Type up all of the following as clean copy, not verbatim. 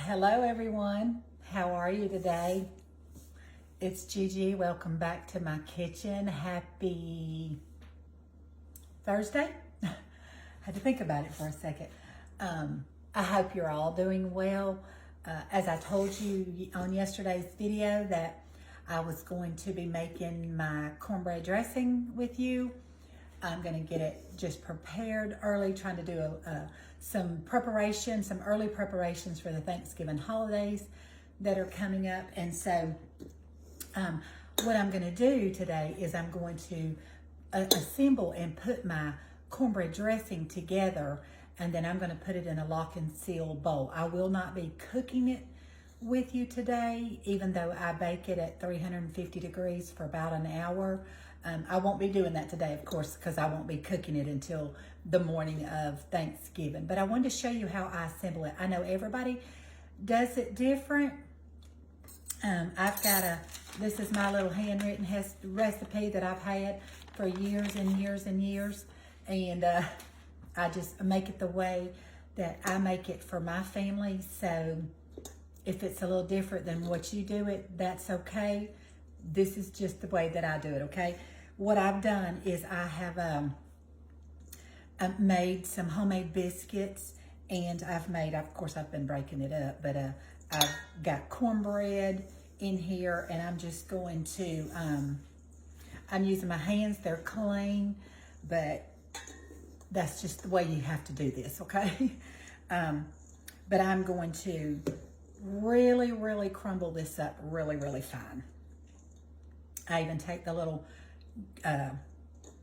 Hello everyone, how are you today? It's Gigi. Welcome back to my kitchen. Happy Thursday. Had to think about it for a second. I hope you're all doing well. As I told you on yesterday's video that I was going to be making my cornbread dressing with you. I'm going to get it just prepared early, trying to do some early preparations for the Thanksgiving holidays that are coming up. And so what I'm going to do today is I'm going to assemble and put my cornbread dressing together, and then I'm going to put it in a lock and seal bowl. I will not be cooking it with you today, even though I bake it at 350 degrees for about an hour. I won't be doing that today, of course, because I won't be cooking it until the morning of Thanksgiving. But I wanted to show you how I assemble it. I know everybody does it different. This is my little handwritten recipe that I've had for years and years and years. And I just make it the way that I make it for my family. So if it's a little different than what you do it, that's okay. This is just the way that I do it, okay? What I've done is I have made some homemade biscuits, and I've been breaking it up, but I've got cornbread in here, and I'm just going to, I'm using my hands, they're clean, but that's just the way you have to do this, okay? But I'm going to really, really crumble this up really fine. I even take the little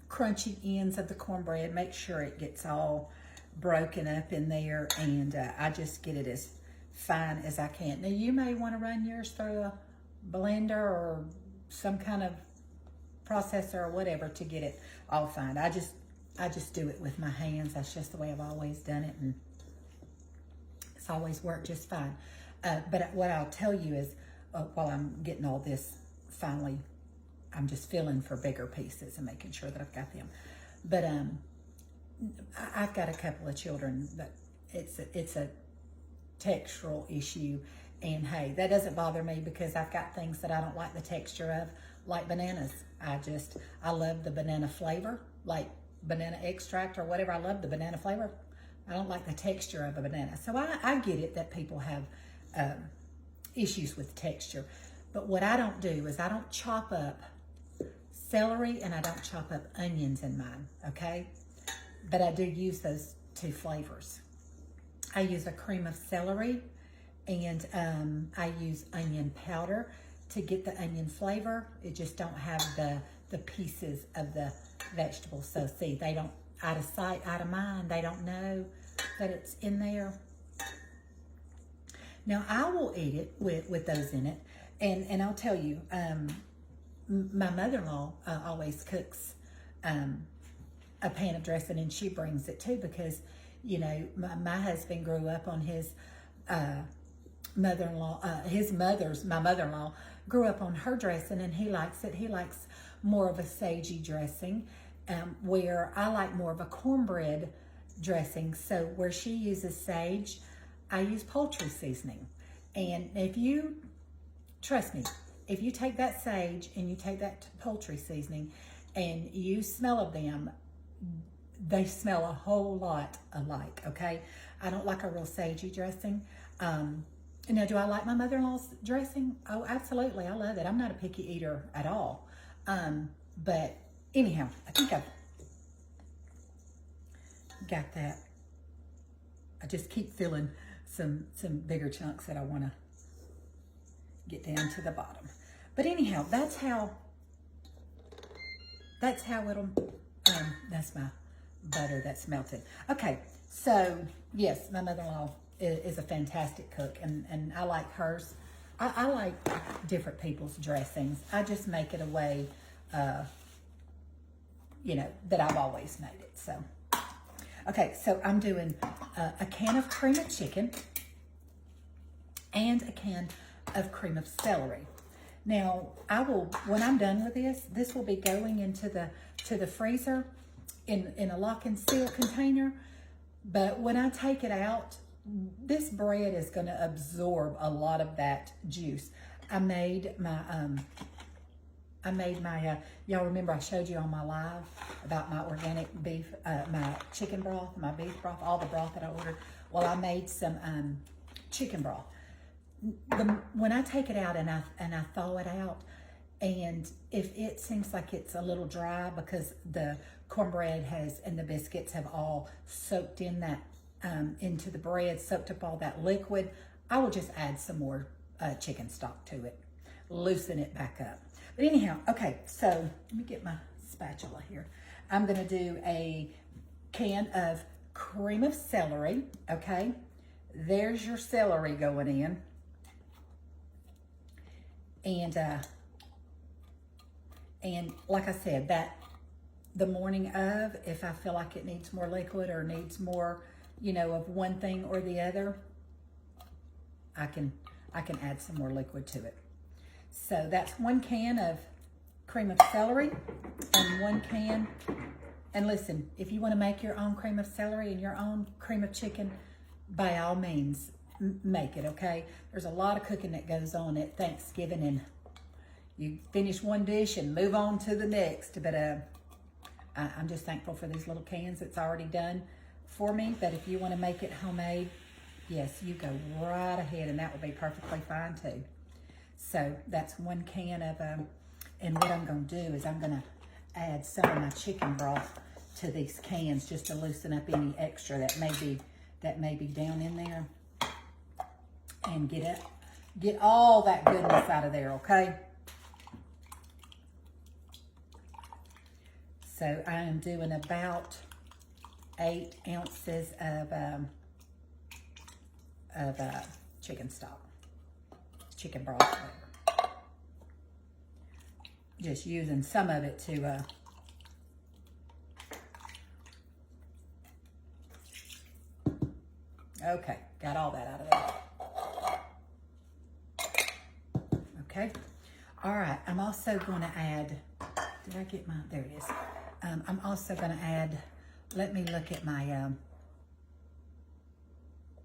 crunchy ends of the cornbread, make sure it gets all broken up in there, and I just get it as fine as I can. Now you may want to run yours through a blender or some kind of processor or whatever to get it all fine. I just do it with my hands. That's just the way I've always done it, and it's always worked just fine. But what I'll tell you is, while I'm getting all this finally, I'm just filling for bigger pieces and making sure that I've got them. But I've got a couple of children, but it's a textural issue. And hey, that doesn't bother me because I've got things that I don't like the texture of, like bananas. I love the banana flavor, like banana extract or whatever. I love the banana flavor. I don't like the texture of a banana. So I get it that people have issues with texture. But what I don't do is I don't chop up celery and I don't chop up onions in mine, okay? But I do use those two flavors. I use a cream of celery, and I use onion powder to get the onion flavor. It just don't have the pieces of the vegetables. So see, they don't, out of sight, out of mind, they don't know that it's in there. Now I will eat it with those in it. And I'll tell you, my mother-in-law always cooks a pan of dressing, and she brings it too because, you know, my husband grew up on his mother-in-law, my mother-in-law grew up on her dressing, and he likes it. He likes more of a sagey dressing, where I like more of a cornbread dressing. So where she uses sage, I use poultry seasoning. And trust me, if you take that sage and you take that poultry seasoning and you smell of them, they smell a whole lot alike, okay? I don't like a real sagey dressing. Now, do I like my mother-in-law's dressing? Oh, absolutely, I love it. I'm not a picky eater at all. But anyhow, I think I've got that. I just keep filling some bigger chunks that I want to get down to the bottom. But anyhow, that's how it'll, that's my butter that's melted. Okay, so yes, my mother-in-law is a fantastic cook, and I like hers. I like different people's dressings. I just make it a way, you know, that I've always made it, so. Okay, so I'm doing a can of cream of chicken and a can of cream of celery. Now, when I'm done with this will be going into the freezer in a lock and seal container. But when I take it out, this bread is going to absorb a lot of that juice. I made my, y'all remember I showed you on my live about my organic beef, my chicken broth, my beef broth, all the broth that I ordered. Well, I made some chicken broth. When I take it out and I thaw it out, and if it seems like it's a little dry because the cornbread has and the biscuits have all soaked in that into the bread, soaked up all that liquid, I will just add some more chicken stock to it, loosen it back up. But anyhow, okay, so let me get my spatula here. I'm gonna do a can of cream of celery, okay? There's your celery going in. And like I said, that the morning of, if I feel like it needs more liquid or needs more, you know, of one thing or the other, I can add some more liquid to it. So that's 1 can of cream of celery and 1 can. And listen, if you want to make your own cream of celery and your own cream of chicken, by all means, make it, okay? There's a lot of cooking that goes on at Thanksgiving, and you finish one dish and move on to the next. But I'm just thankful for these little cans. It's already done for me. But if you want to make it homemade, yes, you go right ahead, and that will be perfectly fine too. So that's 1 can of, and what I'm going to do is I'm going to add some of my chicken broth to these cans just to loosen up any extra that may be down in there, and get all that goodness out of there, okay? So I am doing about 8 ounces of chicken stock, chicken broth. Just using some of it to okay, got all that out of there. Okay, all right, I'm also going to add, did I get my, there it is. I'm also going to add, let me look at my,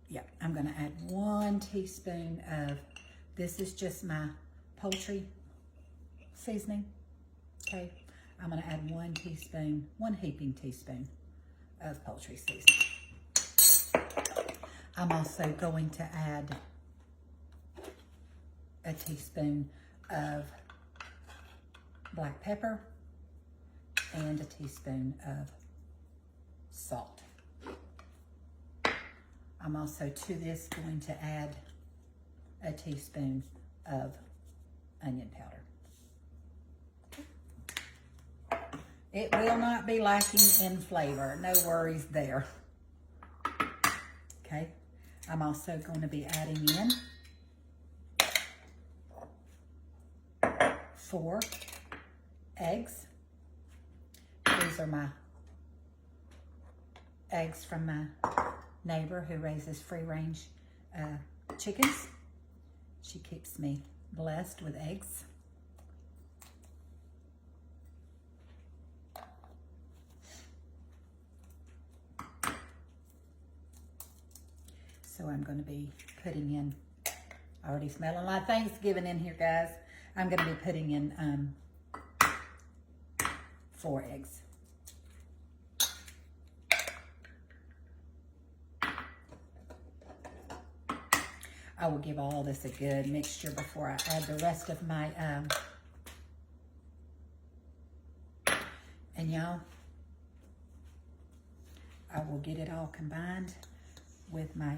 yeah, I'm going to add 1 teaspoon of, this is just my poultry seasoning, okay? I'm going to add 1 teaspoon, 1 heaping teaspoon of poultry seasoning. I'm also going to add a teaspoon of black pepper and a teaspoon of salt. I'm also to this going to add a teaspoon of onion powder. It will not be lacking in flavor, no worries there. Okay, I'm also going to be adding in 4 eggs. These are my eggs from my neighbor who raises free-range chickens. She keeps me blessed with eggs. So I'm going to be putting in, already smelling like Thanksgiving in here, guys. I'm going to be putting in 4 eggs. I will give all this a good mixture before I add the rest of my, and y'all, I will get it all combined with my,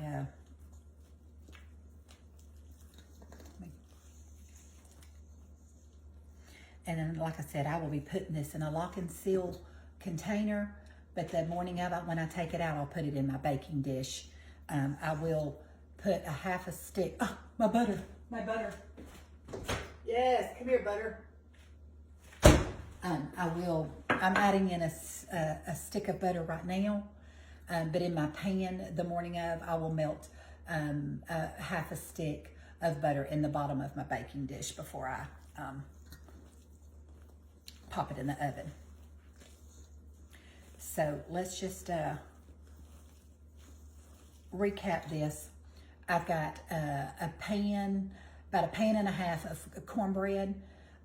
and then like I said, I will be putting this in a lock and seal container, but the morning of it, when I take it out, I'll put it in my baking dish. I will put a half a stick, oh, my butter. Yes, come here, butter. I'm adding in a stick of butter right now, but in my pan the morning of, I will melt half a stick of butter in the bottom of my baking dish before I pop it in the oven. So let's just recap this. I've got a pan, about a pan and a half of cornbread.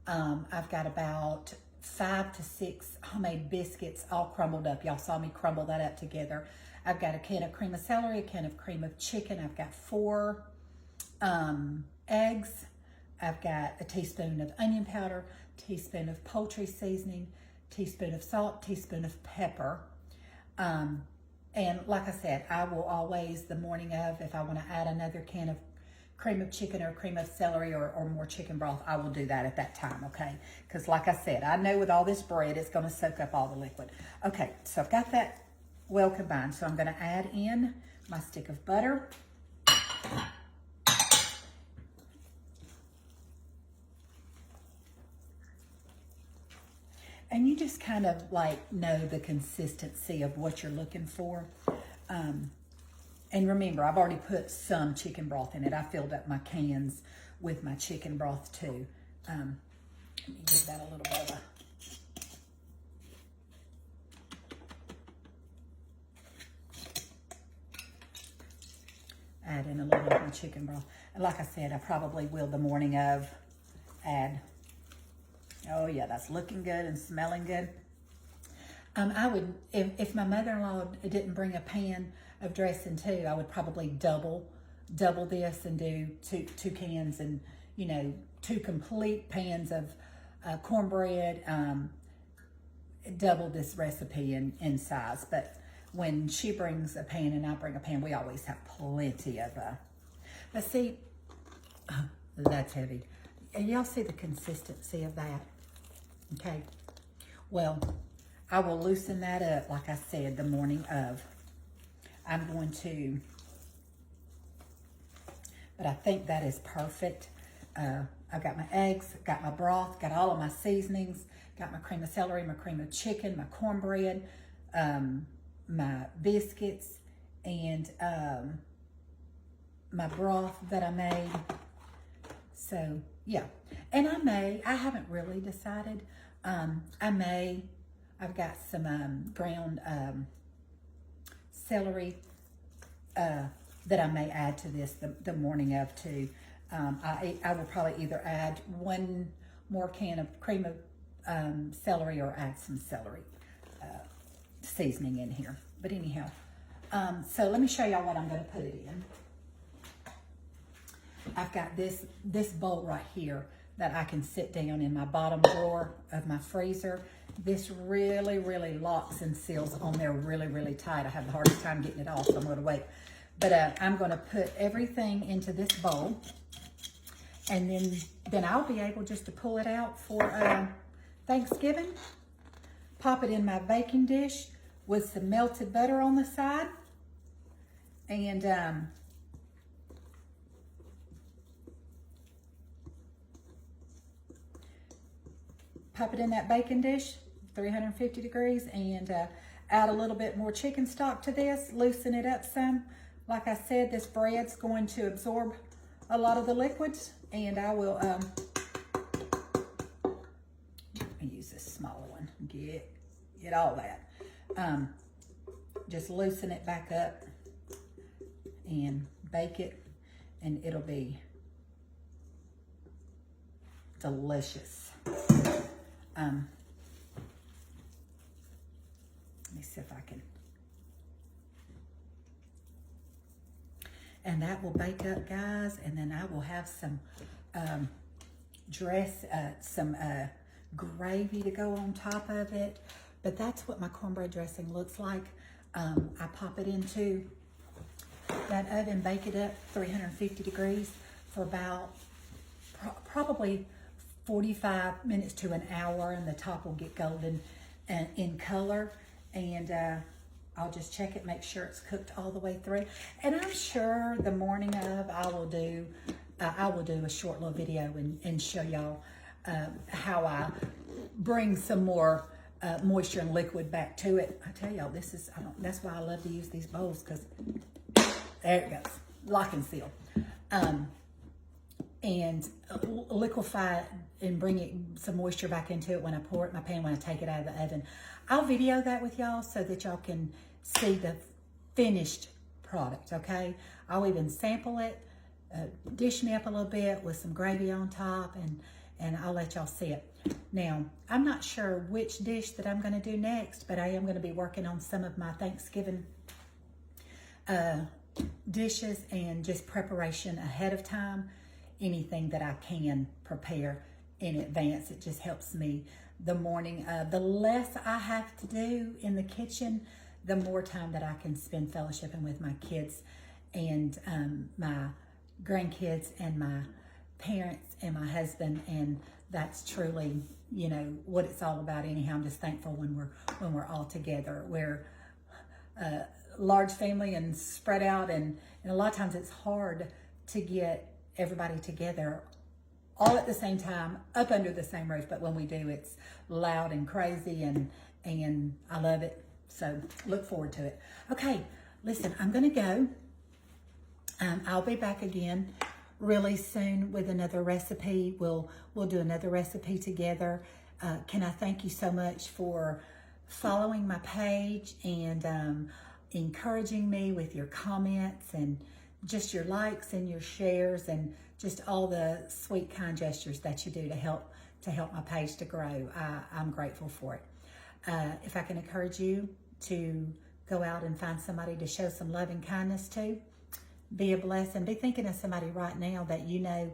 I've got about 5 to 6 homemade biscuits all crumbled up. Y'all saw me crumble that up together. I've got a can of cream of celery, a can of cream of chicken. I've got 4 eggs. I've got a teaspoon of onion powder, teaspoon of poultry seasoning, teaspoon of salt, teaspoon of pepper. And like I said, I will always, the morning of, if I want to add another can of cream of chicken or cream of celery or more chicken broth, I will do that at that time, okay? Because like I said, I know with all this bread, it's going to soak up all the liquid. Okay, so I've got that well combined. So I'm going to add in my stick of butter. And you just kind of like know the consistency of what you're looking for. And remember, I've already put some chicken broth in it. I filled up my cans with my chicken broth too. Let me give that a little bit of a... Add in a little bit of my chicken broth. And like I said, I probably will the morning of add... Oh yeah, that's looking good and smelling good. I would, if my mother-in-law didn't bring a pan of dressing too, I would probably double this and do two cans and, you know, 2 complete pans of cornbread, double this recipe in size. But when she brings a pan and I bring a pan, we always have plenty of, but see, that's heavy. And y'all see the consistency of that? Okay. Well, I will loosen that up, like I said, the morning of. I'm going to, but I think that is perfect. I've got my eggs, got my broth, got all of my seasonings, got my cream of celery, my cream of chicken, my cornbread, my biscuits, and my broth that I made. So, yeah. And I haven't really decided. I've got some ground celery that I may add to this the morning of too. I will probably either add 1 more can of cream of celery or add some celery seasoning in here. But anyhow, so let me show y'all what I'm going to put it in. I've got this bowl right here that I can sit down in my bottom drawer of my freezer. This really, really locks and seals on there really, really tight. I have the hardest time getting it off, so I'm going to wait. But I'm going to put everything into this bowl, and then I'll be able just to pull it out for Thanksgiving. Pop it in my baking dish with some melted butter on the side, and pop it in that baking dish, 350 degrees, and add a little bit more chicken stock to this, loosen it up some. Like I said, this bread's going to absorb a lot of the liquids, and I will use this smaller one, get all that. Just loosen it back up and bake it, and it'll be delicious. Let me see if I can. And that will bake up, guys, and then I will have some gravy to go on top of it. But that's what my cornbread dressing looks like. I pop it into that oven, bake it up 350 degrees for about probably 45 minutes to an hour, and the top will get golden and in color. And I'll just check it, make sure it's cooked all the way through. And I'm sure the morning of I will do a short little video and show y'all how I bring some more moisture and liquid back to it. I tell y'all, that's why I love to use these bowls, because there it goes, lock and seal. And liquefy it and bring it some moisture back into it when I pour it in my pan, when I take it out of the oven. I'll video that with y'all so that y'all can see the finished product, okay? I'll even sample it, dish me up a little bit with some gravy on top, and I'll let y'all see it. Now, I'm not sure which dish that I'm going to do next, but I am going to be working on some of my Thanksgiving dishes and just preparation ahead of time. Anything that I can prepare in advance, it just helps me the morning. The less I have to do in the kitchen, the more time that I can spend fellowshipping with my kids and my grandkids and my parents and my husband, and that's truly, you know, what it's all about. Anyhow, I'm just thankful when we're all together. We're a large family and spread out, and a lot of times it's hard to get everybody together all at the same time up under the same roof, but when we do, it's loud and crazy, and I love it. So look forward to it. Okay, listen, I'm gonna go. I'll be back again really soon with another recipe. We'll do another recipe together. Can I thank you so much for following my page and encouraging me with your comments and just your likes and your shares and just all the sweet, kind gestures that you do to help my page to grow. I'm grateful for it. If I can encourage you to go out and find somebody to show some love and kindness to, be a blessing. Be thinking of somebody right now that you know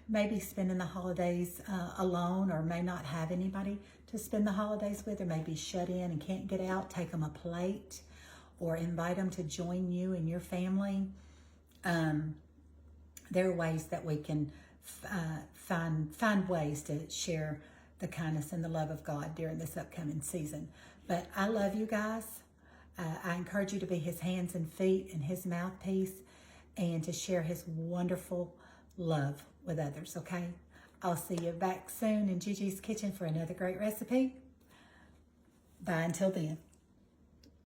maybe spending the holidays alone, or may not have anybody to spend the holidays with, or maybe shut in and can't get out. Take them a plate or invite them to join you and your family. There are ways that we can find ways to share the kindness and the love of God during this upcoming season. But I love you guys. I encourage you to be his hands and feet and his mouthpiece, and to share his wonderful love with others, okay? I'll see you back soon in Gigi's Kitchen for another great recipe. Bye until then.